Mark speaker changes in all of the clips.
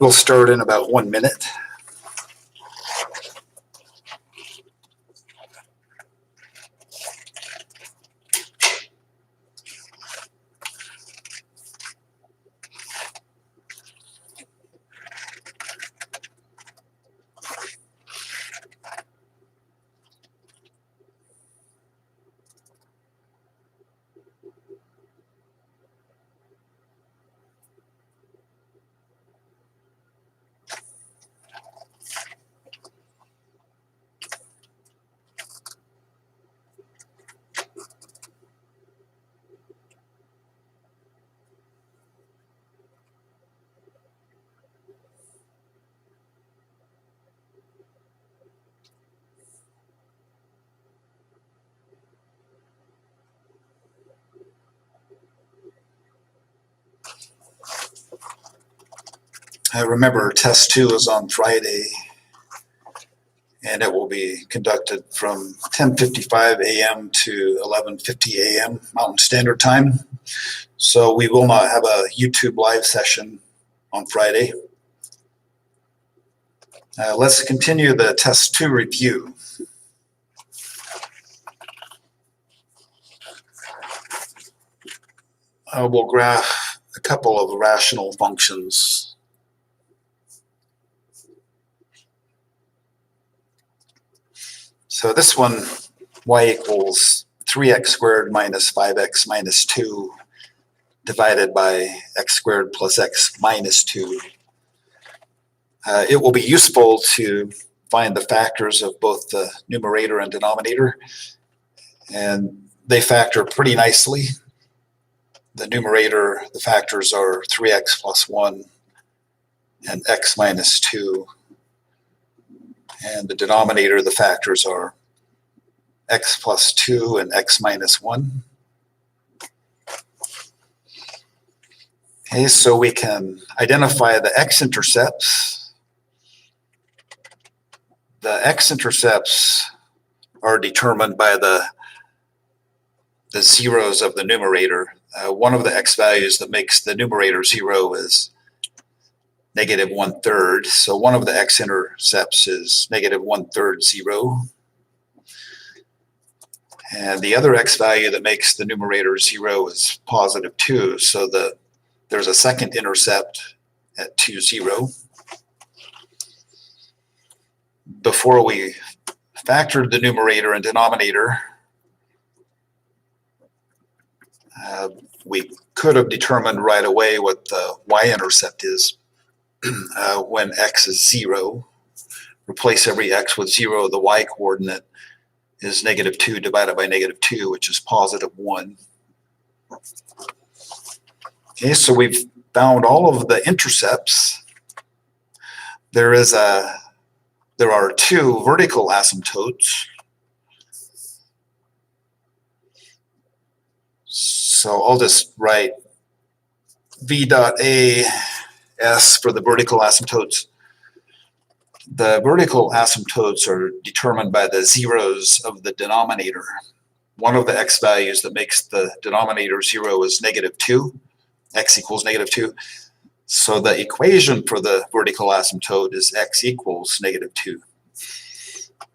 Speaker 1: We'll start in about 1 minute. Remember, test 2 is on Friday, and it will be conducted from 10:55 a.m. to 11:50 a.m. Mountain Standard Time. So we will not have a YouTube live session on Friday. Let's continue the test 2 review. We'll graph a couple of rational functions. So this one, y equals 3x squared minus 5x minus 2 divided by x squared plus x minus 2. It will be useful to find the factors of both the numerator and denominator, and they factor pretty nicely. The numerator, the factors are 3x plus 1 and x minus 2. And the denominator, the factors are x plus 2 and x minus 1. Okay, so we can identify the x-intercepts. The x-intercepts are determined by the zeros of the numerator. One of the x values that makes the numerator 0 is negative 1/3. So one of the x-intercepts is negative 1/3 0. And the other x value that makes the numerator 0 is positive 2. So there's a second intercept at 2, 0. Before we factored the numerator and denominator, we could have determined right away what the y-intercept is when x is 0. Replace every x with 0. The y-coordinate is negative 2 divided by negative 2, which is positive 1. Okay, so we've found all of the intercepts. There are 2 vertical asymptotes. So I'll just write v dot a s for the vertical asymptotes. The vertical asymptotes are determined by the zeros of the denominator. One of the x values that makes the denominator 0 is negative 2. X equals negative 2. So the equation for the vertical asymptote is x equals negative 2.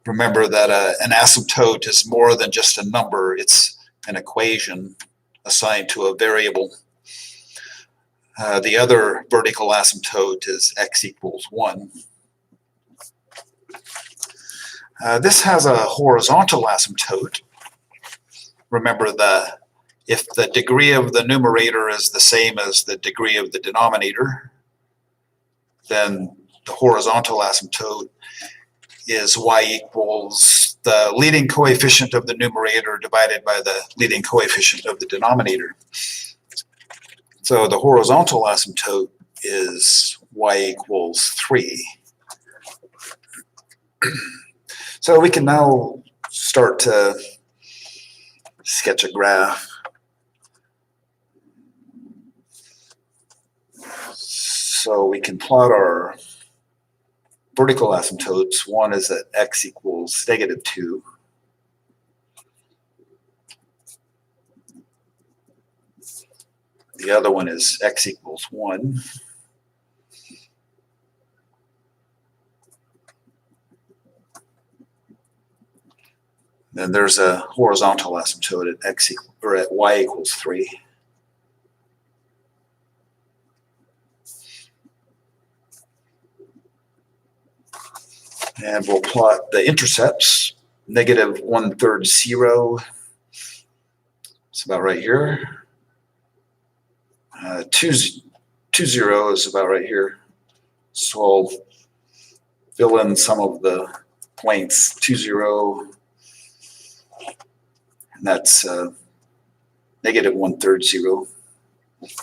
Speaker 1: Remember that an asymptote is more than just a number. It's an equation assigned to a variable. The other vertical asymptote is x equals 1. This has a horizontal asymptote. Remember, if the degree of the numerator is the same as the degree of the denominator, then the horizontal asymptote is y equals the leading coefficient of the numerator divided by the leading coefficient of the denominator. So the horizontal asymptote is y equals 3. So we can now start to sketch a graph. So we can plot our vertical asymptotes. One is at x equals negative 2. The other one is x equals 1. Then there's a horizontal asymptote at at y equals 3. And we'll plot the intercepts. Negative 1/3, 0. It's about right here. 2, 0 is about right here. So I'll fill in some of the points. 2, 0. And that's negative 1/3, 0.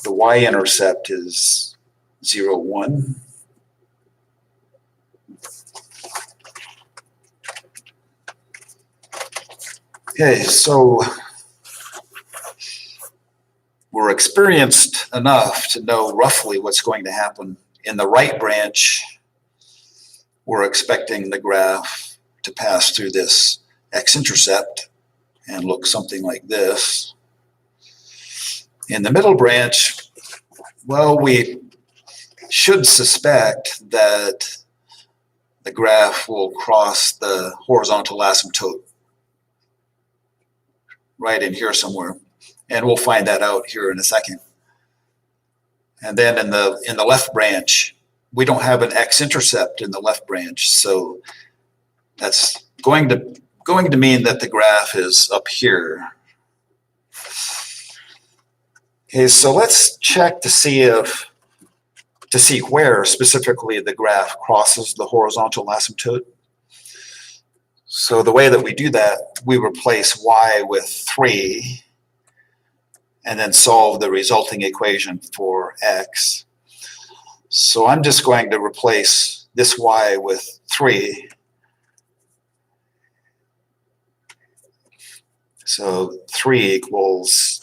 Speaker 1: The y-intercept is 0, 1. Okay, so we're experienced enough to know roughly what's going to happen. In the right branch, we're expecting the graph to pass through this x-intercept and look something like this. In the middle branch, well, we should suspect that the graph will cross the horizontal asymptote right in here somewhere, and we'll find that out here in a second. And then in the left branch, we don't have an x-intercept in the left branch, so that's going to mean that the graph is up here. Okay, so let's check to see where specifically the graph crosses the horizontal asymptote. So the way that we do that, we replace y with 3 and then solve the resulting equation for x. So I'm just going to replace this y with 3. So 3 equals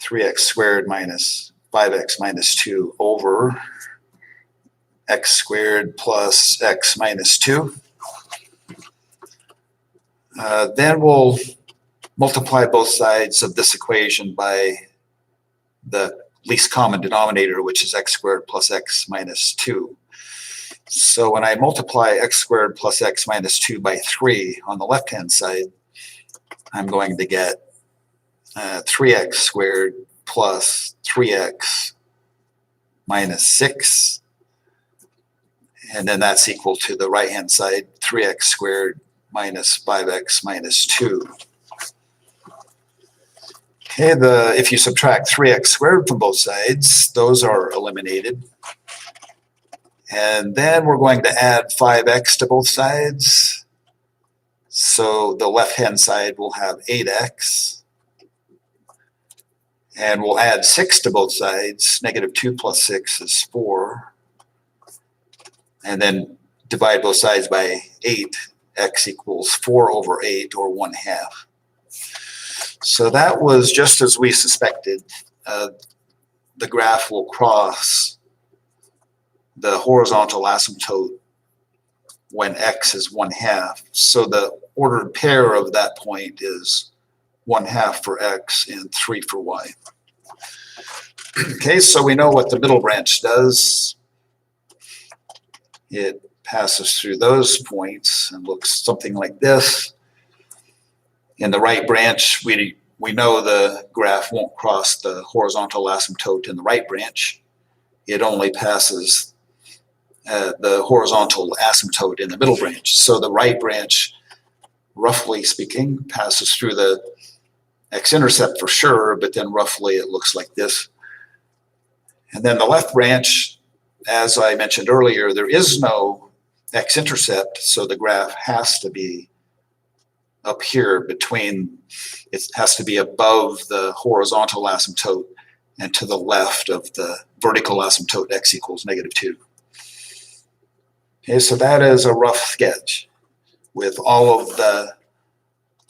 Speaker 1: 3x squared minus 5x minus 2 over x squared plus x minus 2. Then we'll multiply both sides of this equation by the least common denominator, which is x squared plus x minus 2. So when I multiply x squared plus x minus 2 by 3 on the left-hand side, I'm going to get 3x squared plus 3x minus 6. And then that's equal to the right-hand side, 3x squared minus 5x minus 2. Okay, if you subtract 3x squared from both sides, those are eliminated. And then we're going to add 5x to both sides. So the left-hand side will have 8x. And we'll add 6 to both sides. Negative 2 plus 6 is 4. And then divide both sides by 8. X equals 4 over 8, or 1/2. So that was just as we suspected. The graph will cross the horizontal asymptote when x is 1/2. So the ordered pair of that point is 1/2 for x and 3 for y. Okay, so we know what the middle branch does. It passes through those points and looks something like this. In the right branch, we know the graph won't cross the horizontal asymptote in the right branch. It only passes the horizontal asymptote in the middle branch. So the right branch, roughly speaking, passes through the x-intercept for sure, but then roughly it looks like this. And then the left branch, as I mentioned earlier, there is no x-intercept, so the graph has to be up here between, it has to be above the horizontal asymptote and to the left of the vertical asymptote x equals negative 2. Okay, so that is a rough sketch with all of the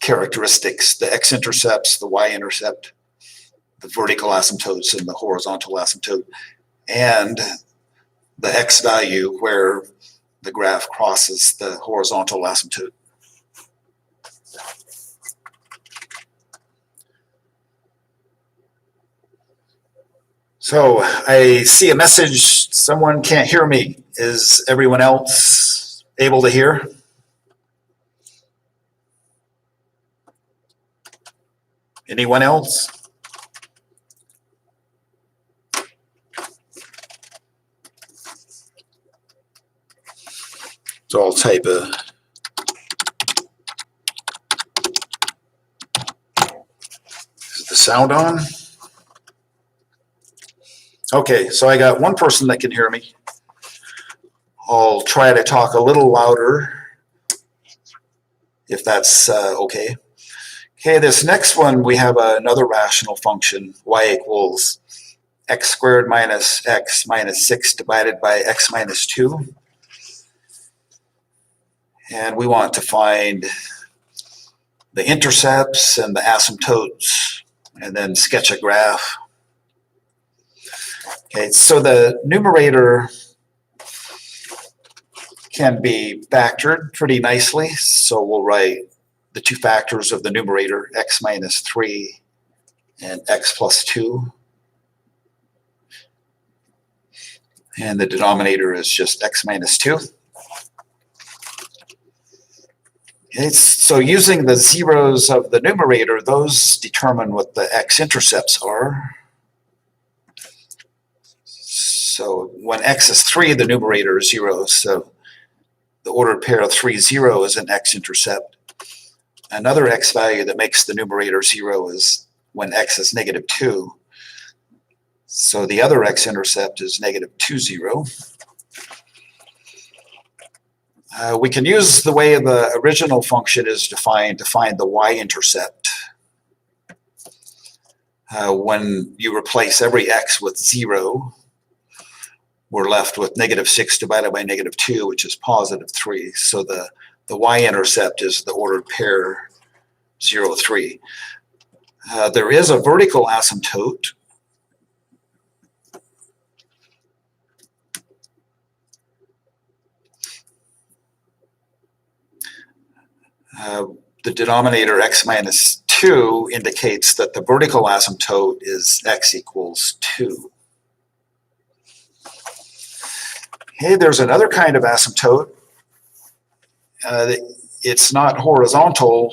Speaker 1: characteristics, the x-intercepts, the y-intercept, the vertical asymptotes and the horizontal asymptote, and the x value where the graph crosses the horizontal asymptote. So I see a message, someone can't hear me. Is everyone else able to hear? Anyone else? So I'll type is the sound on? Okay, so I got one person that can hear me. I'll try to talk a little louder if that's okay. Okay, this next one, we have another rational function, y equals x squared minus x minus 6 divided by x minus 2. And we want to find the intercepts and the asymptotes and then sketch a graph. Okay, so the numerator can be factored pretty nicely. So we'll write the two factors of the numerator, x minus 3 and x plus 2. And the denominator is just x minus 2. Okay, so using the zeros of the numerator, those determine what the x-intercepts are. So when x is 3, the numerator is 0. So the ordered pair of 3, 0 is an x-intercept. Another x value that makes the numerator 0 is when x is negative 2. So the other x-intercept is negative 2, 0. We can use the way the original function is defined to find the y-intercept. When you replace every x with 0, we're left with negative 6 divided by negative 2, which is positive 3. So the y-intercept is the ordered pair 0, 3. There is a vertical asymptote. The denominator x minus 2 indicates that the vertical asymptote is x equals 2. Hey, there's another kind of asymptote. It's not horizontal,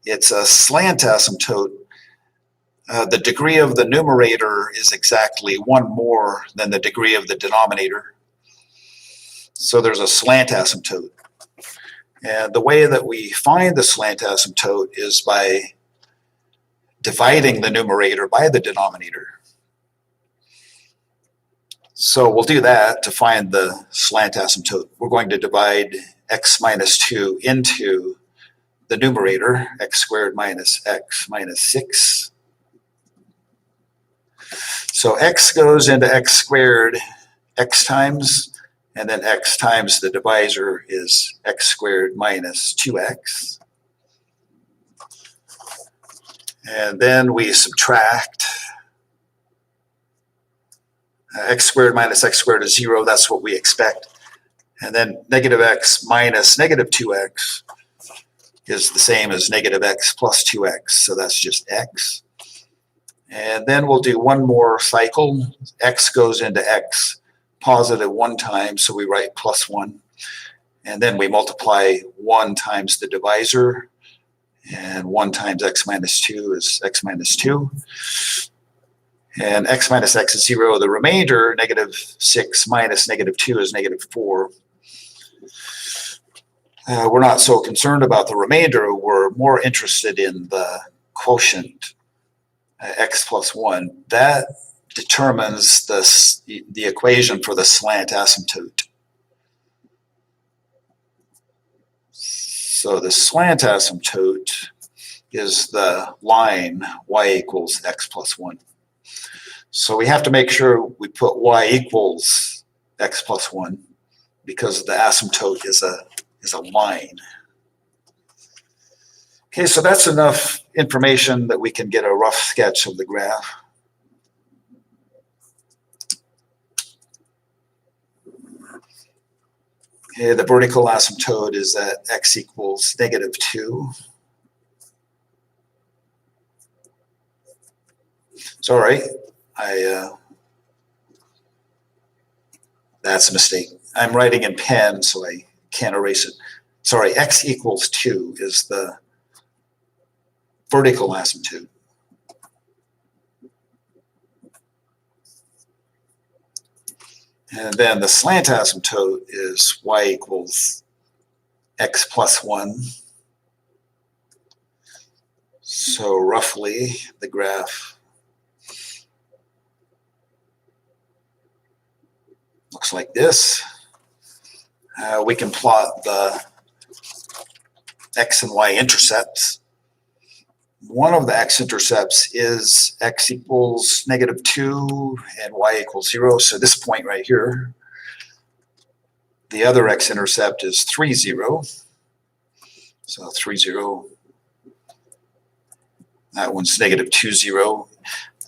Speaker 1: it's a slant asymptote. The degree of the numerator is exactly 1 more than the degree of the denominator. So there's a slant asymptote. And the way that we find the slant asymptote is by dividing the numerator by the denominator. So we'll do that to find the slant asymptote. We're going to divide x minus 2 into the numerator, x squared minus x minus 6. So x goes into x squared x times, and then x times the divisor is x squared minus 2x. And then we subtract. X squared minus x squared is 0. That's what we expect. And then negative x minus negative 2x is the same as negative x plus 2x. So that's just x. And then we'll do one more cycle. X goes into x positive 1 time, so we write plus 1. And then we multiply 1 times the divisor, and 1 times x minus 2 is x minus 2. And x minus x is 0. The remainder, negative 6 minus negative 2, is negative 4. We're not so concerned about the remainder. We're more interested in the quotient, x plus 1. That determines the equation for the slant asymptote. So the slant asymptote is the line y equals x plus 1. So we have to make sure we put y equals x plus 1 because the asymptote is a line. Okay, so that's enough information that we can get a rough sketch of the graph. Okay, the vertical asymptote is at x equals negative 2. Sorry, that's a mistake. I'm writing in pen, so I can't erase it. Sorry, x equals 2 is the vertical asymptote. And then the slant asymptote is y equals x plus 1. So roughly the graph looks like this. We can plot the x and y intercepts. One of the x-intercepts is x equals -2 and y equals 0, so this point right here. The other x-intercept is 3, 0. So 3, 0. That one's -2, 0.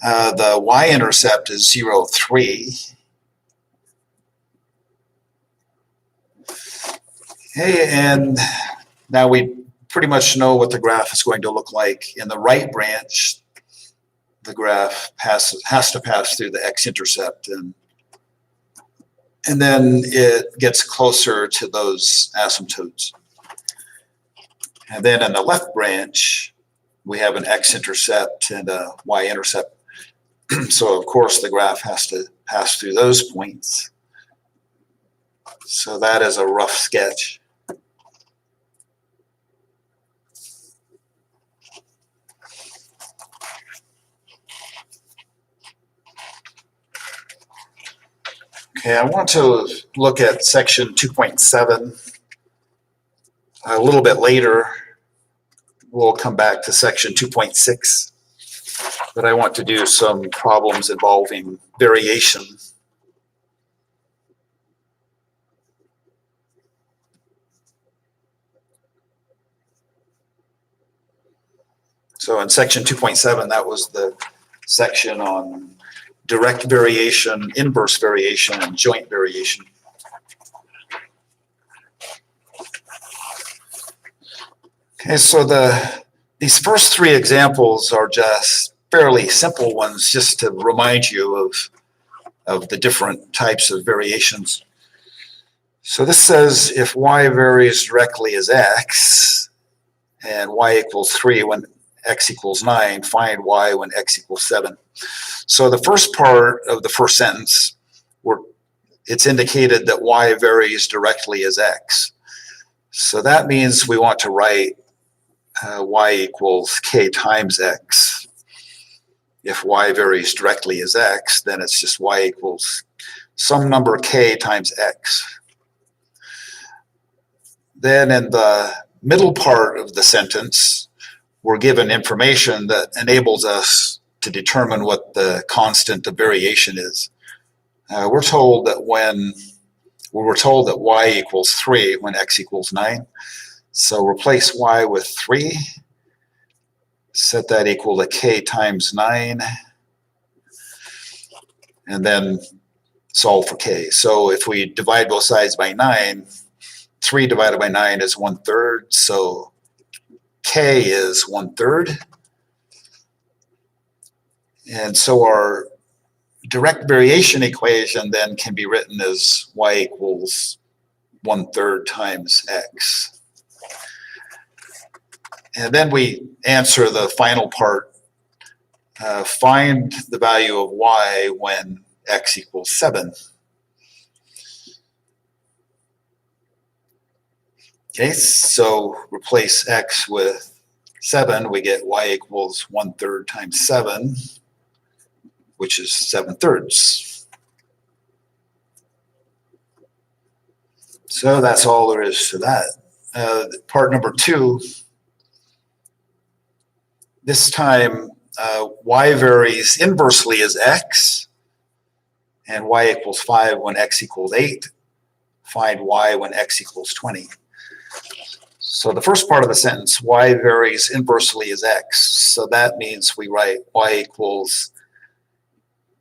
Speaker 1: The y-intercept is 0, 3. Okay, and now we pretty much know what the graph is going to look like. In the right branch, the graph has to pass through the x-intercept, and then it gets closer to those asymptotes. And then in the left branch, we have an x-intercept and a y-intercept. So of course the graph has to pass through those points. So that is a rough sketch. Okay, I want to look at section 2.7 a little bit later. We'll come back to section 2.6, but I want to do some problems involving variation. So in section 2.7, that was the section on direct variation, inverse variation, and joint variation. Okay, so these first three examples are just fairly simple ones, just to remind you of the different types of variations. So this says if y varies directly as x, and y equals 3 when x equals 9, find y when x equals 7. So the first part of the first sentence, it's indicated that y varies directly as x. So that means we want to write y equals k times x. If y varies directly as x, then it's just y equals some number k times x. Then in the middle part of the sentence, we're given information that enables us to determine what the constant of variation is. We're told that y equals 3 when x equals 9. So replace y with 3, set that equal to k times 9, and then solve for k. So if we divide both sides by 9, 3 divided by 9 is 1/3, so k is 1/3. And so our direct variation equation then can be written as y equals 1/3 times x. And then we answer the final part. Find the value of y when x equals 7. Okay, so replace x with 7, we get y equals 1/3 times 7, which is 7/3. So that's all there is to that. Part number 2, this time y varies inversely as x, and y equals 5 when x equals 8. Find y when x equals 20. So the first part of the sentence, y varies inversely as x. So that means we write y equals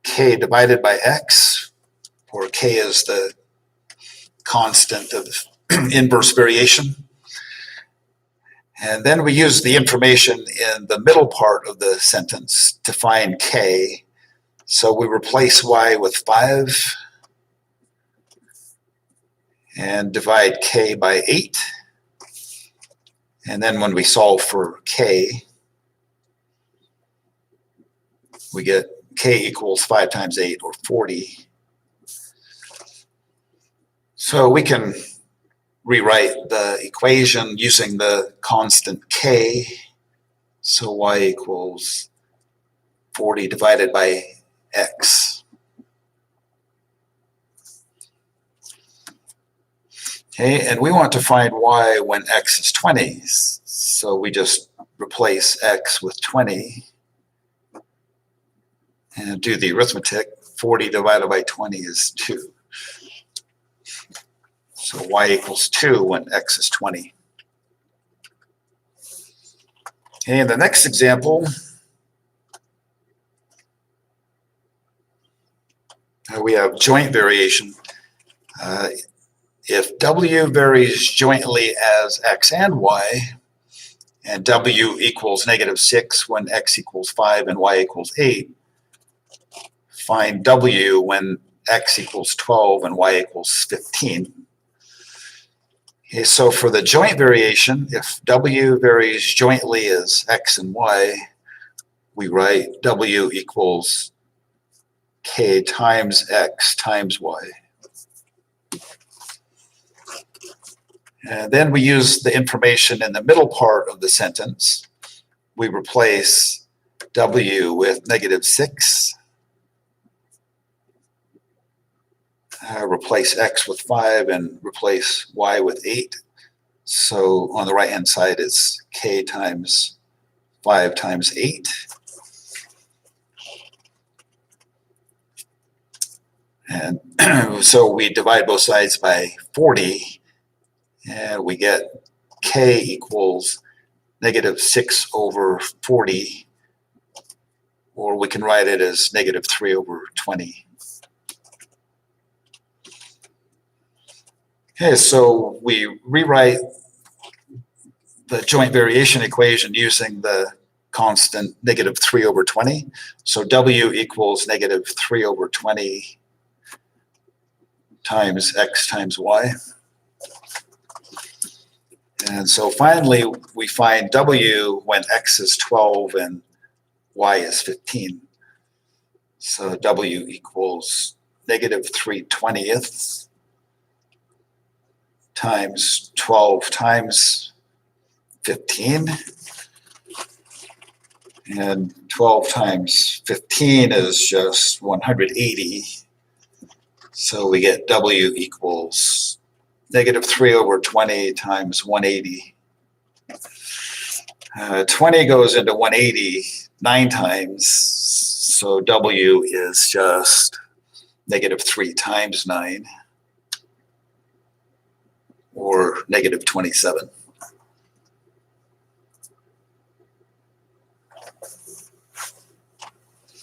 Speaker 1: k divided by x, or k is the constant of inverse variation. And then we use the information in the middle part of the sentence to find k. So we replace y with 5 and divide k by 8. And then when we solve for k, we get k equals 5 times 8, or 40. So we can rewrite the equation using the constant k. So y equals 40 divided by x. Okay, and we want to find y when x is 20. So we just replace x with 20 and do the arithmetic. 40 divided by 20 is 2. So y equals 2 when x is 20. Okay, in the next example, we have joint variation. If w varies jointly as x and y, and w equals -6 when x equals 5 and y equals 8, find w when x equals 12 and y equals 15. Okay, so for the joint variation, if w varies jointly as x and y, we write w equals k times x times y. And then we use the information in the middle part of the sentence. We replace w with -6, replace x with 5, and replace y with 8. So on the right-hand side is k times 5 times 8. And so we divide both sides by 40, and we get k equals -6 over 40, or we can write it as -3 over 20. Okay, so we rewrite the joint variation equation using the constant -3 over 20. So w equals -3 over 20 times x times y. And so finally, we find w when x is 12 and y is 15. So w equals -3/20 times 12 times 15. And 12 times 15 is just 180. So we get w equals -3 over 20 times 180. 20 goes into 180 9 times, so w is just -3 times 9, or -27.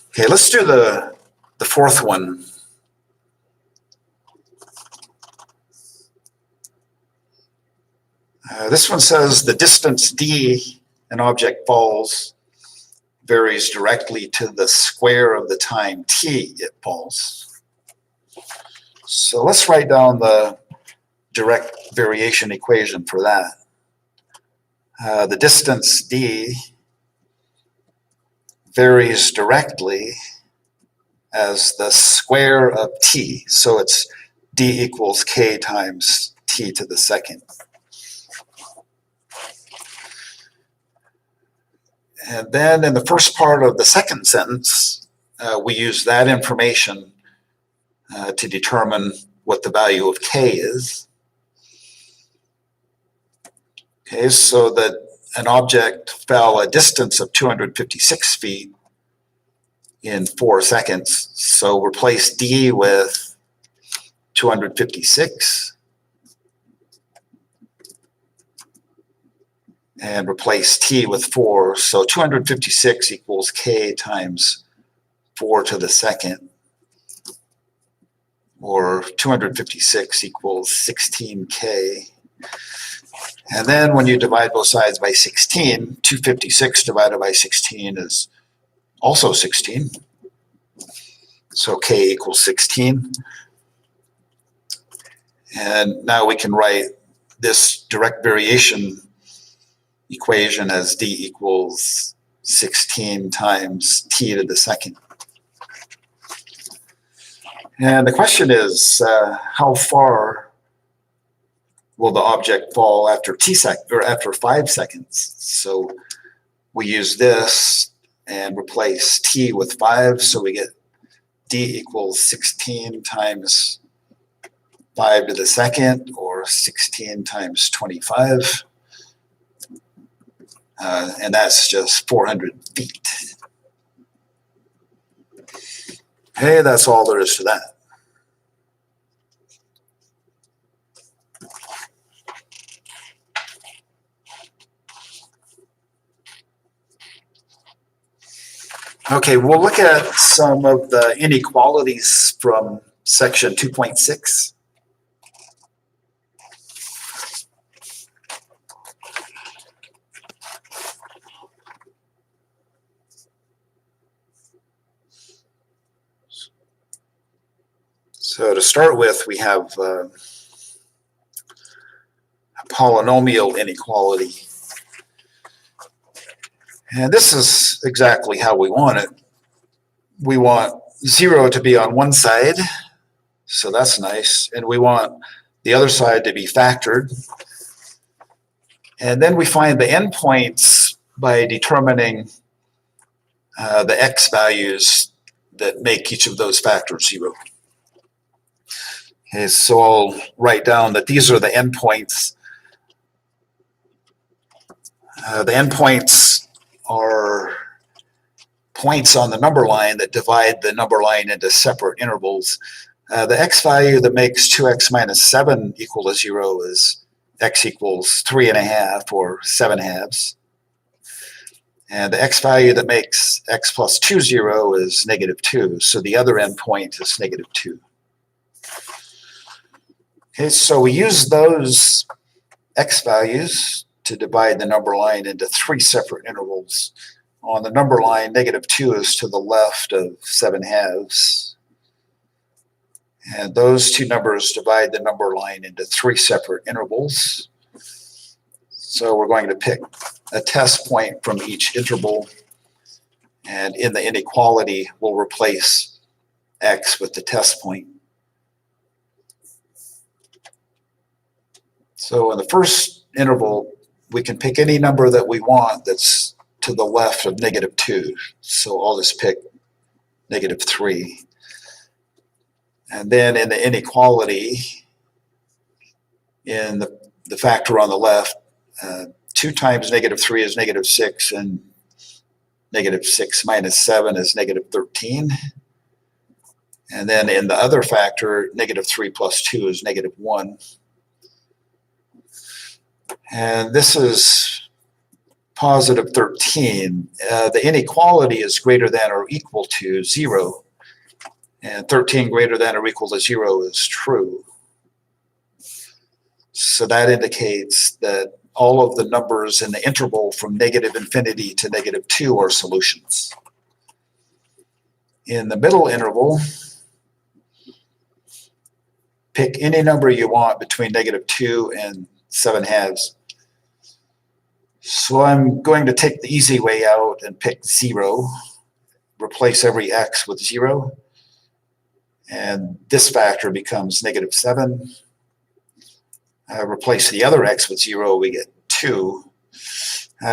Speaker 1: Okay, let's do the fourth one. This one says the distance d an object falls varies directly to the square of the time t it falls. So let's write down the direct variation equation for that. The distance d varies directly as the square of t. So it's d equals k times t to the second. And then in the first part of the second sentence, we use that information to determine what the value of k is. Okay, so that an object fell a distance of 256 feet in 4 seconds. So replace d with 256 and replace t with 4. So 256 equals k times 4 to the second, or 256 equals 16k. And then when you divide both sides by 16, 256 divided by 16 is also 16. So k equals 16. And now we can write this direct variation equation as d equals 16 times t to the second. And the question is, how far will the object fall after after 5 seconds? So we use this and replace t with 5, so we get d equals 16 times 5 to the second, or 16 times 25. And that's just 400 feet. Hey, that's all there is to that. Okay, we'll look at some of the inequalities from section 2.6. So to start with, we have a polynomial inequality. And this is exactly how we want it. We want 0 to be on one side, so that's nice. And we want the other side to be factored. And then we find the endpoints by determining the x values that make each of those factors 0. Okay, so I'll write down that these are the endpoints. The endpoints are points on the number line that divide the number line into separate intervals. The x value that makes 2x minus 7 equal to 0 is x equals 3.5, or 7/2. And the x value that makes x plus 2 0 is -2. So the other endpoint is -2. Okay, so we use those x values to divide the number line into 3 separate intervals. On the number line, -2 is to the left of 7/2. And those two numbers divide the number line into 3 separate intervals. So we're going to pick a test point from each interval. And in the inequality, we'll replace x with the test point. So in the first interval, we can pick any number that we want that's to the left of -2. So I'll just pick -3. And then in the inequality, in the factor on the left, 2 times -3 is -6, and -6 minus 7 is -13. And then in the other factor, -3 plus 2 is -1. And this is positive 13. The inequality is greater than or equal to 0. And 13 greater than or equal to 0 is true. So that indicates that all of the numbers in the interval from -infinity to -2 are solutions. In the middle interval, pick any number you want between -2 and 7/2. So I'm going to take the easy way out and pick 0, replace every x with 0, and this factor becomes -7. Replace the other x with 0, we get 2.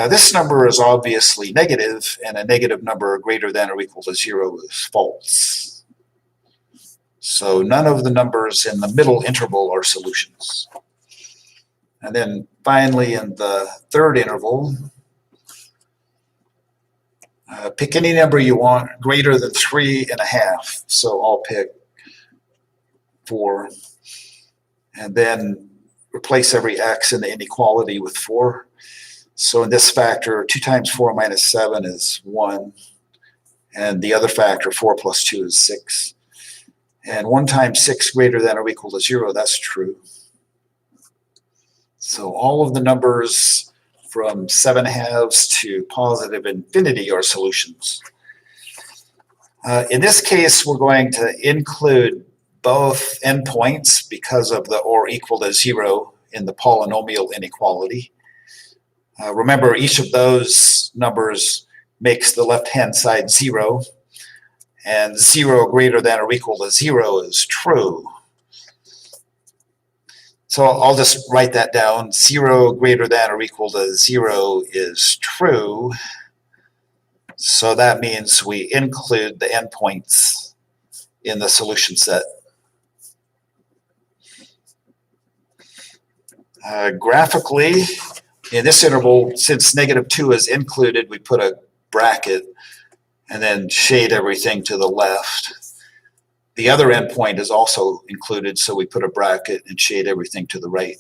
Speaker 1: This number is obviously negative, and a negative number greater than or equal to 0 is false. So none of the numbers in the middle interval are solutions. And then finally, in the third interval, pick any number you want greater than 3.5. So I'll pick 4. And then replace every x in the inequality with 4. So in this factor, 2 times 4 minus 7 is 1. And the other factor, 4 plus 2, is 6. And 1 times 6 greater than or equal to 0, that's true. So all of the numbers from 7/2 to positive infinity are solutions. In this case, we're going to include both endpoints because of the or equal to 0 in the polynomial inequality. Remember, each of those numbers makes the left-hand side 0, and 0 greater than or equal to 0 is true. So I'll just write that down. 0 greater than or equal to 0 is true. So that means we include the endpoints in the solution set. Graphically, in this interval, since -2 is included, we put a bracket and then shade everything to the left. The other endpoint is also included, so we put a bracket and shade everything to the right.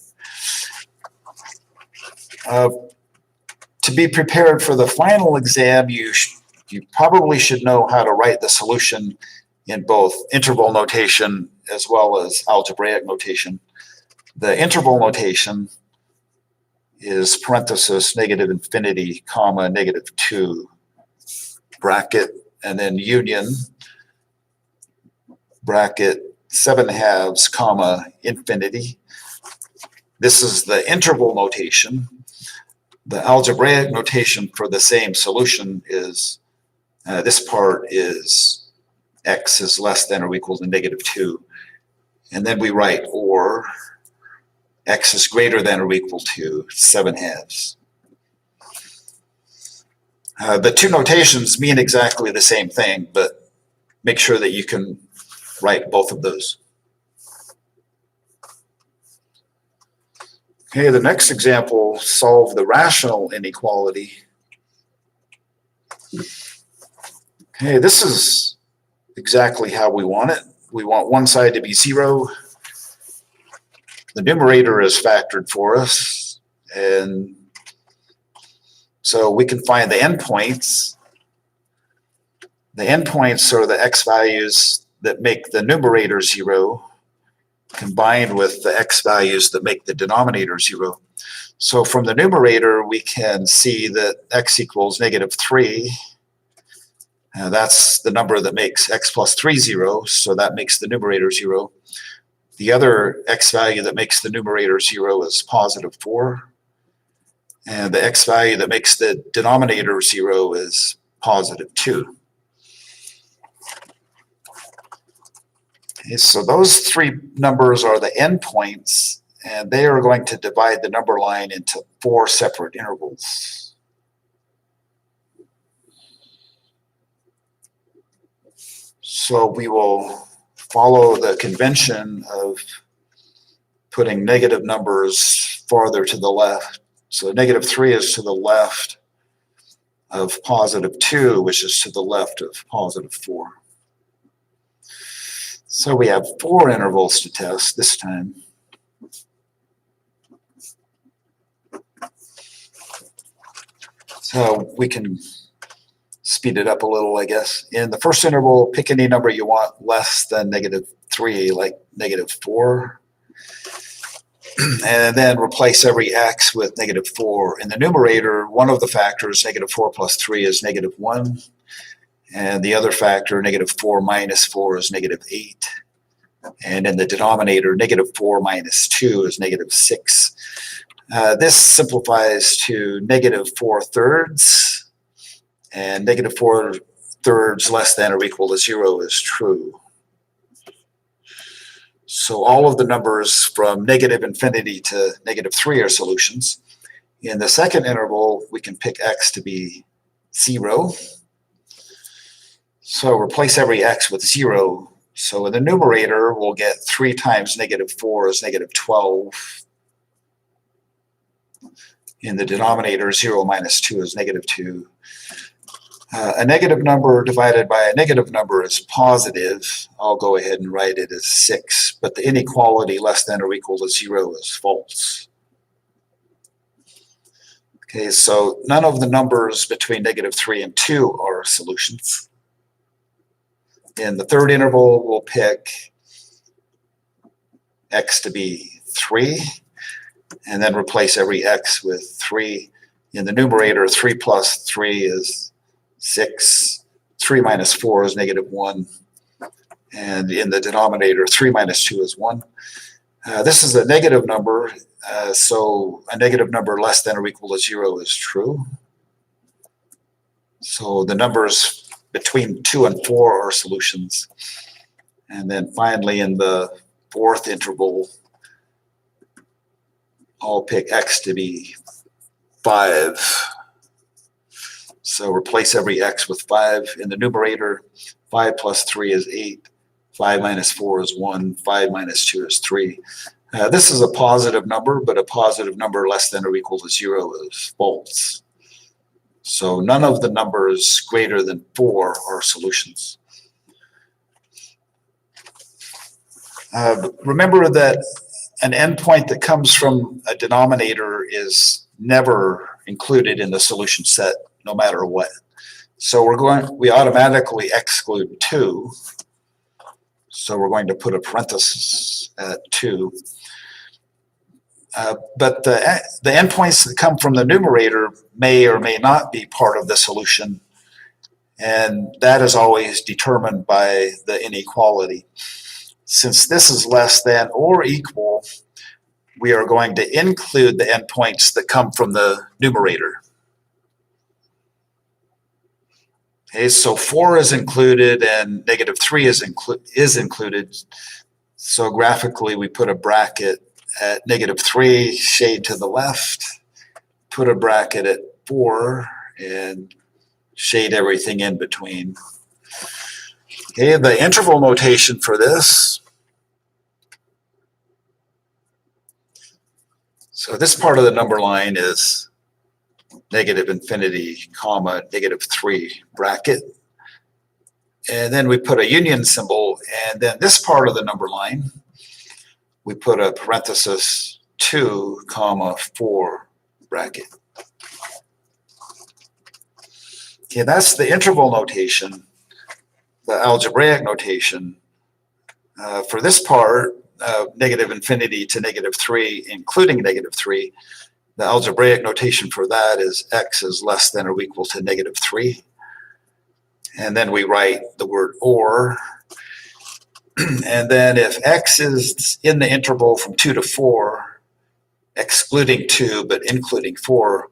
Speaker 1: To be prepared for the final exam, you probably should know how to write the solution in both interval notation as well as algebraic notation. The interval notation is parenthesis -infinity, comma, -2, bracket, and then union, bracket, 7/2, comma, infinity. This is the interval notation. The algebraic notation for the same solution is, this part is x is less than or equal to -2. And then we write or x is greater than or equal to 7/2. The two notations mean exactly the same thing, but make sure that you can write both of those. Okay, the next example, solve the rational inequality. Okay, this is exactly how we want it. We want one side to be 0. The numerator is factored for us, and so we can find the endpoints. The endpoints are the x values that make the numerator 0 combined with the x values that make the denominator 0. So from the numerator, we can see that x equals -3. That's the number that makes x plus 3 0, so that makes the numerator 0. The other x value that makes the numerator 0 is +4. And the x value that makes the denominator 0 is +2. Okay, so those three numbers are the endpoints, and they are going to divide the number line into 4 separate intervals. So we will follow the convention of putting negative numbers farther to the left. So -3 is to the left of +2, which is to the left of +4. So we have 4 intervals to test this time. So we can speed it up a little, I guess. In the first interval, pick any number you want less than -3, like -4. And then replace every x with -4. In the numerator, one of the factors, -4 plus 3, is -1. And the other factor, -4 minus 4, is -8. And in the denominator, -4 minus 2 is -6. This simplifies to -4/3. And -4/3 less than or equal to 0 is true. So all of the numbers from -infinity to -3 are solutions. In the second interval, we can pick x to be 0. So replace every x with 0. So in the numerator, we'll get 3 times -4 is -12. In the denominator, 0 minus 2 is -2. A negative number divided by a negative number is positive. I'll go ahead and write it as 6, but the inequality less than or equal to 0 is false. Okay, so none of the numbers between -3 and 2 are solutions. In the third interval, we'll pick x to be 3, and then replace every x with 3. In the numerator, 3 plus 3 is 6. 3 minus 4 is -1. And in the denominator, 3 minus 2 is 1. This is a negative number, so a negative number less than or equal to 0 is true. So the numbers between 2 and 4 are solutions. And then finally, in the fourth interval, I'll pick x to be 5. So replace every x with 5 in the numerator. 5 plus 3 is 8. 5 minus 4 is 1. 5 minus 2 is 3. This is a positive number, but a positive number less than or equal to 0 is false. So none of the numbers greater than 4 are solutions. Remember that an endpoint that comes from a denominator is never included in the solution set, no matter what. So we automatically exclude 2. So we're going to put a parenthesis at 2. But the endpoints that come from the numerator may or may not be part of the solution, and that is always determined by the inequality. Since this is less than or equal, we are going to include the endpoints that come from the numerator. Okay, so 4 is included and negative 3 is included. So graphically, we put a bracket at negative 3, shade to the left, put a bracket at 4, and shade everything in between. Okay, the interval notation for this. So this part of the number line is negative infinity, comma, negative 3 bracket. And then we put a union symbol, and then this part of the number line, we put a parenthesis 2, comma, 4 bracket. Okay, that's the interval notation, the algebraic notation. For this part, negative infinity to negative 3, including negative 3, the algebraic notation for that is x is less than or equal to negative 3. And then we write the word or. And then if x is in the interval from 2 to 4, excluding 2 but including 4,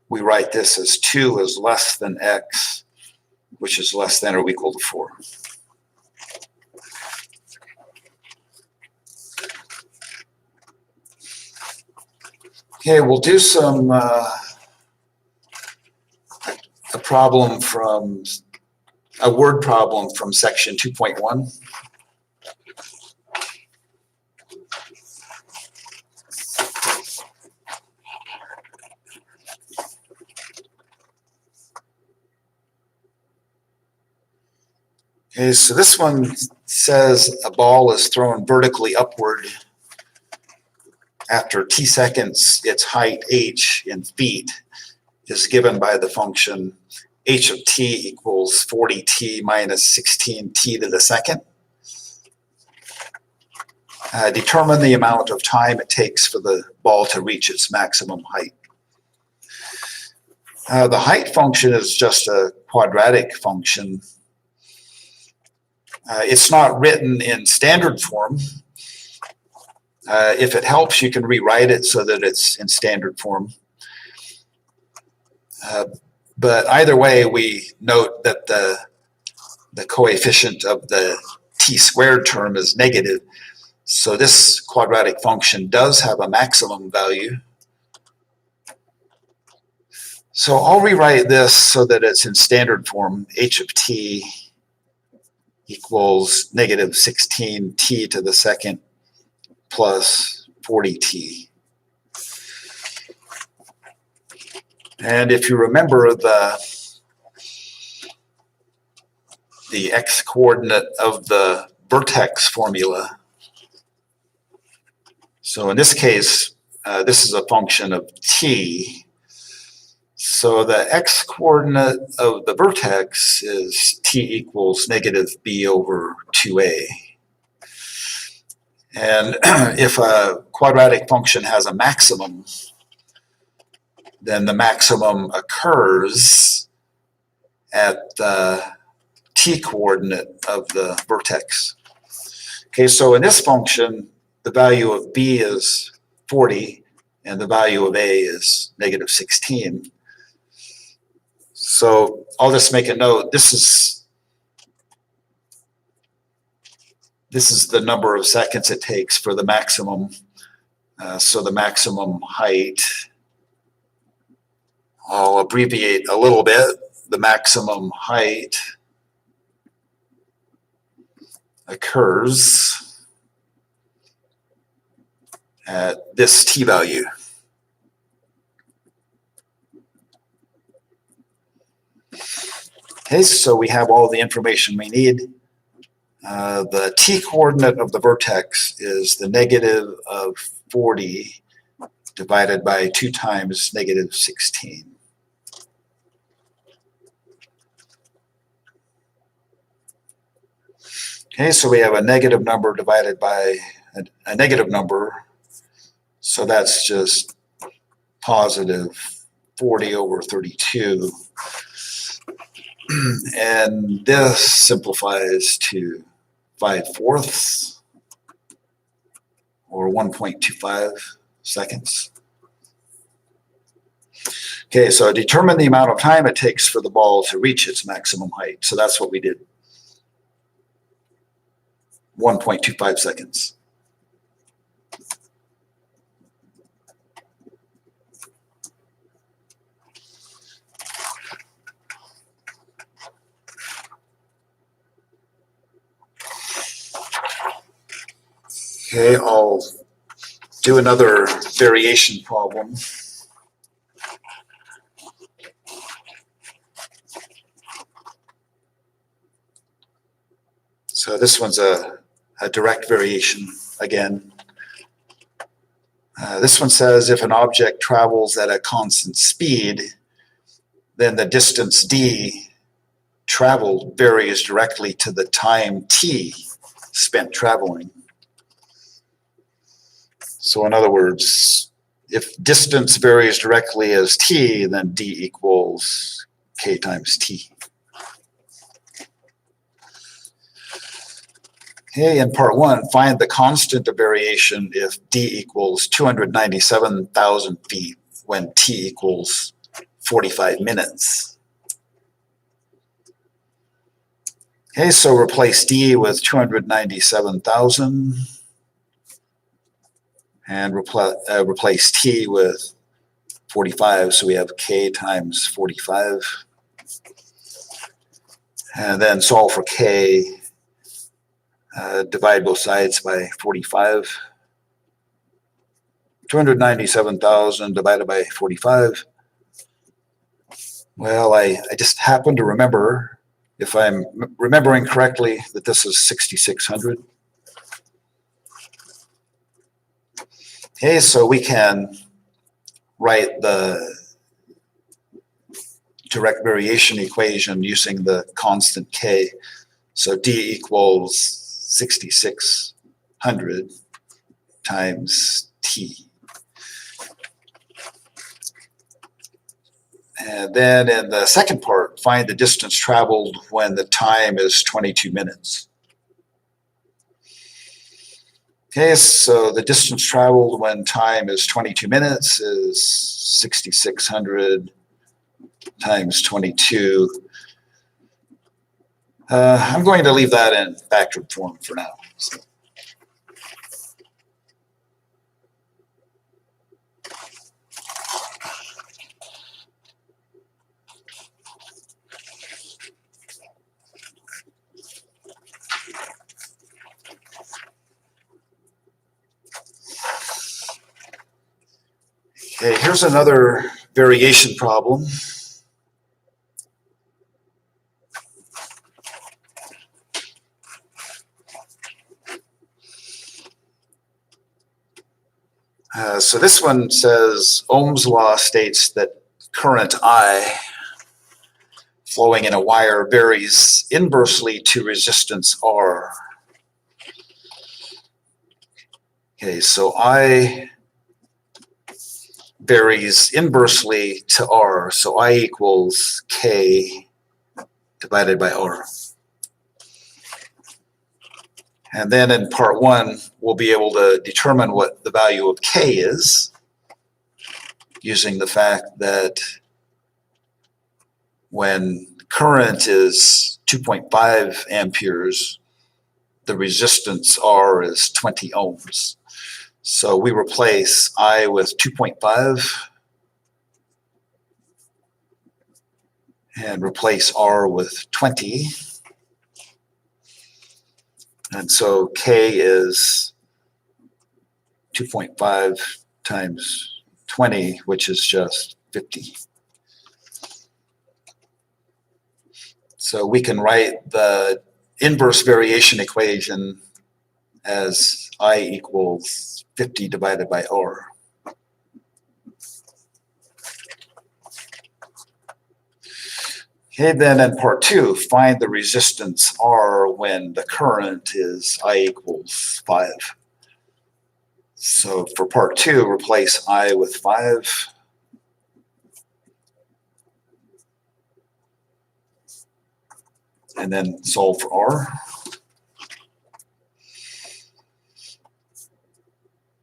Speaker 1: we write this as 2 is less than x, which is less than or equal to 4. Okay, we'll do some a word problem from section 2.1. Okay, so this one says a ball is thrown vertically upward. After t seconds, its height h in feet is given by the function h of t equals 40t minus 16t to the second. Determine the amount of time it takes for the ball to reach its maximum height. The height function is just a quadratic function. It's not written in standard form. If it helps, you can rewrite it so that it's in standard form. But either way, we note that the coefficient of the t squared term is negative. So this quadratic function does have a maximum value. So I'll rewrite this so that it's in standard form. H of t equals negative 16t to the second plus 40t. And if you remember the x coordinate of the vertex formula, so in this case, this is a function of t. So the x coordinate of the vertex is t equals negative b over 2a. And if a quadratic function has a maximum, then the maximum occurs at the t coordinate of the vertex. Okay, so in this function, the value of b is 40 and the value of a is negative 16. So I'll just make a note. This is the number of seconds it takes for the maximum So the maximum height, I'll abbreviate a little bit. The maximum height occurs at this t-value. Okay, so we have all the information we need. The t-coordinate of the vertex is the negative of 40 divided by 2 times negative 16. Okay, so we have a negative number divided by a negative number. So that's just positive 40 over 32. And this simplifies to 5/4 or 1.25 seconds. Okay, so determine the amount of time it takes for the ball to reach its maximum height. So that's what we did. 1.25 seconds. Okay, I'll do another variation problem. So this one's a direct variation again. This one says if an object travels at a constant speed, then the distance d traveled varies directly to the time t spent traveling. So in other words, if distance varies directly as t, then d equals k times t. Okay, in part 1, find the constant of variation if d equals 297,000 feet when t equals 45 minutes. Okay, so replace d with 297,000 and replace t with 45, so we have k times 45. And then solve for k, divide both sides by 45. 297,000 divided by 45. Well, I just happen to remember, if I'm remembering correctly, that this is 6,600. Okay, so we can write the direct variation equation using the constant k. So d equals 6,600 times t. And then in the second part, find the distance traveled when the time is 22 minutes. Okay, so the distance traveled when time is 22 minutes is 6,600 times 22. I'm going to leave that in factored form for now. So. Okay, here's another variation problem. So this one says Ohm's law states that current I flowing in a wire varies inversely to resistance R. Okay, so I varies inversely to R, so I equals K divided by R. And then in part 1, we'll be able to determine what the value of K is using the fact that when current is 2.5 amperes, the resistance R is 20 ohms. So we replace I with 2.5 and replace R with 20. And so K is 2.5 times 20, which is just 50. So we can write the inverse variation equation as I equals 50 divided by R. Okay, then in part 2, find the resistance R when the current is I equals 5. So for part 2, replace I with 5. And then solve for R.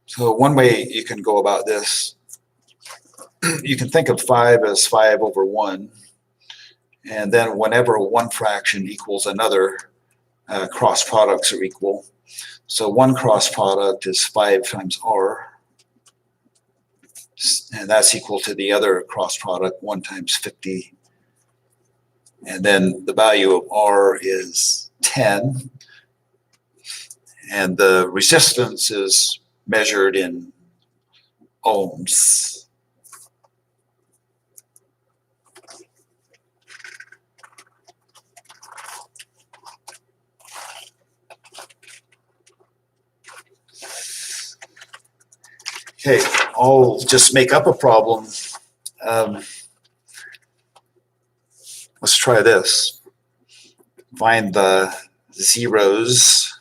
Speaker 1: So one way you can go about this, you can think of 5 as 5 over 1. And then whenever one fraction equals another, cross products are equal. So one cross product is 5 times R. And that's equal to the other cross product, 1 times 50. And then the value of R is 10. And the resistance is measured in ohms. Okay, I'll just make up a problem. Let's try this. Find the zeros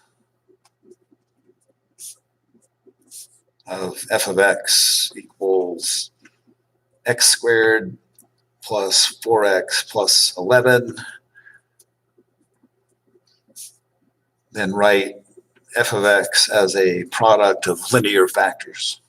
Speaker 1: of f of x equals x squared plus 4x plus 11. Then write f of x as a product of linear factors.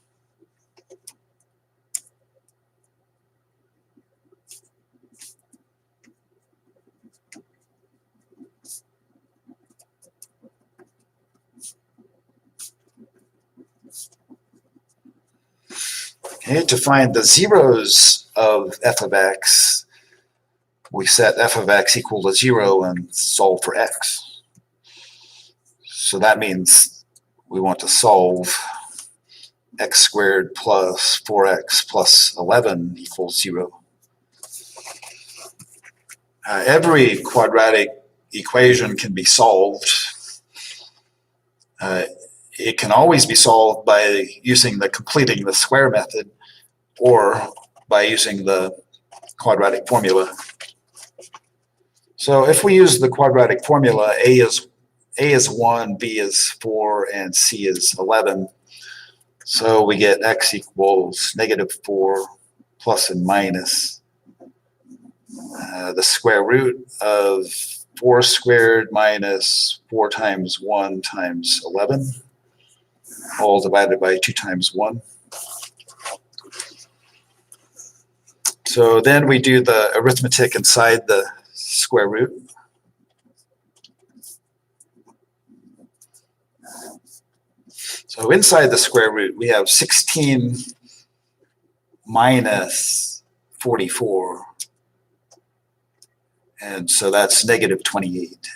Speaker 1: Okay, to find the zeros of f of x, we set f of x equal to 0 and solve for x. So that means we want to solve x squared plus 4x plus 11 equals 0. Every quadratic equation can be solved. It can always be solved by using the completing the square method or by using the quadratic formula. So if we use the quadratic formula, A is 1, B is 4, and C is 11. So we get x equals -4 plus and minus the square root of 4 squared minus 4 times 1 times 11, all divided by 2 times 1. So then we do the arithmetic inside the square root. So inside the square root, we have 16 minus 44. And so that's -28.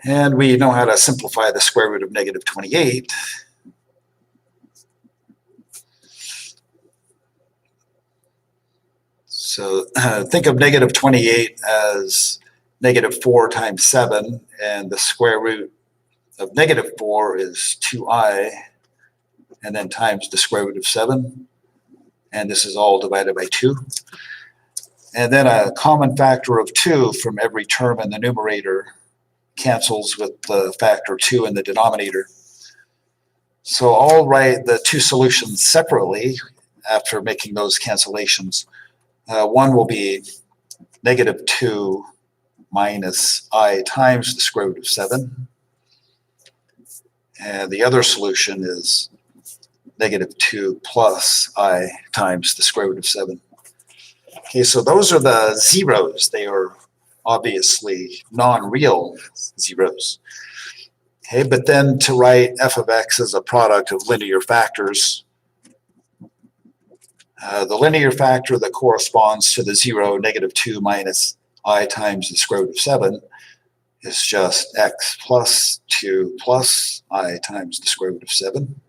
Speaker 1: And we know how to simplify the square root of -28. So think of -28 as -4 times 7, and the square root of -4 is 2i, and then times the square root of 7. And this is all divided by 2. And then a common factor of 2 from every term in the numerator cancels with the factor 2 in the denominator. So I'll write the two solutions separately after making those cancellations. One will be -2 minus I times the square root of 7. And the other solution is -2 plus I times the square root of 7. Okay, so those are the zeros. They are obviously non-real zeros. Okay, but then to write f of x as a product of linear factors, the linear factor that corresponds to the 0, -2 minus I times the square root of 7 is just x plus 2 plus I times the square root of 7.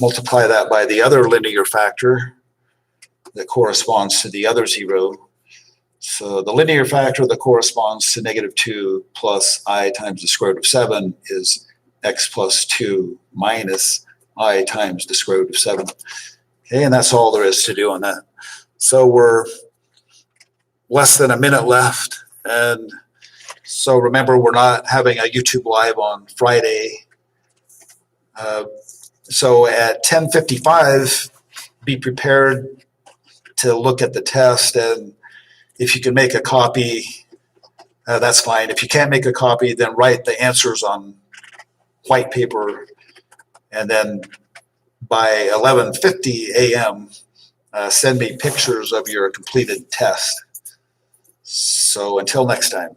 Speaker 1: Multiply that by the other linear factor that corresponds to the other 0. So the linear factor that corresponds to -2 plus I times the square root of 7 is x plus 2 minus I times the square root of 7. Okay, and that's all there is to do on that. So we're less than a minute left. And so remember, we're not having a YouTube Live on Friday. So at 10:55, be prepared to look at the test, and if you can make a copy, that's fine. If you can't make a copy, then write the answers on white paper, and then by 11:50 a.m., send me pictures of your completed test. So until next time.